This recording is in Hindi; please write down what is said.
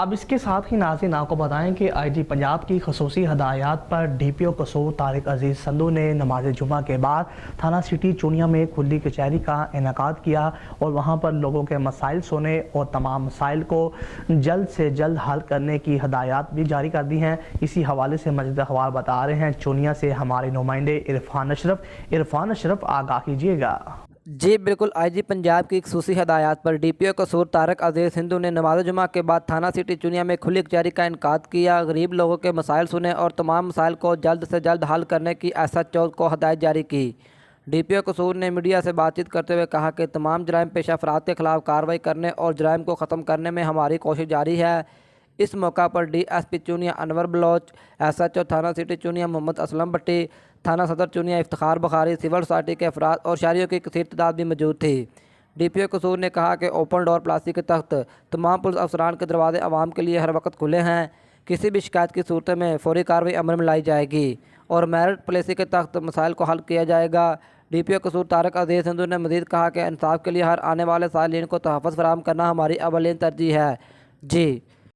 अब इसके साथ ही नाज़रीन आपको बताएं कि आईजी पंजाब की खसूसी हदायत पर DPO कसूर तारिक अजीज़ संधू ने नमाज जुमा के बाद थाना सिटी चुनिया में खुली कचहरी का इनेकाद किया और वहां पर लोगों के मसाइल सुने और तमाम मसाइल को जल्द से जल्द हल करने की हदायत भी जारी कर दी हैं। इसी हवाले से मजीद अखबार बता रहे हैं चुनिया से हमारे नुमाइंदे इरफान अशरफ आगाह कीजिएगा। जी बिल्कुल, आईजी पंजाब की खसूसी हदायत पर DPO कसूर तारिक अजीज़ संधू ने नमाज जुमा के बाद थाना सिटी चुनिया में खुली कचहरी का इनेकाद किया। गरीब लोगों के मसाइल सुने और तमाम मसाइल को जल्द से जल्द हल करने की SHO को हदायत जारी की। DPO कसूर ने मीडिया से बातचीत करते हुए कहा कि तमाम जराइम पेशा अफराद के खिलाफ कार्रवाई करने और जराइम को ख़त्म करने में हमारी कोशिश जारी है। इस मौका पर DSP चुनिया अनवर बलोच, SHO थाना सिटी चुनिया मोहम्मद असलम भट्टी, थाना सदर चुनिया इफ्तिखार बुखारी, सिविल सोसाइटी के अफराद और शहरियों की कसीर तादाद भी मौजूद थी। DPO कसूर ने कहा कि ओपन डोर पॉलिसी के तहत तमाम पुलिस अफसरान के दरवाजे आवाम के लिए हर वक्त खुले हैं। किसी भी शिकायत की सूरत में फौरी कार्रवाई अमल में लाई जाएगी और मेरिट पॉलिसी के तहत मसाइल को हल किया जाएगा। DPO कसूर तारिक अजीज़ संधू ने मज़ीद कहा कि इंसाफ के लिए हर आने वाले सालीन को तहफ़्फ़ुज़ फराहम करना हमारी अवलीन तरजीह है। जी।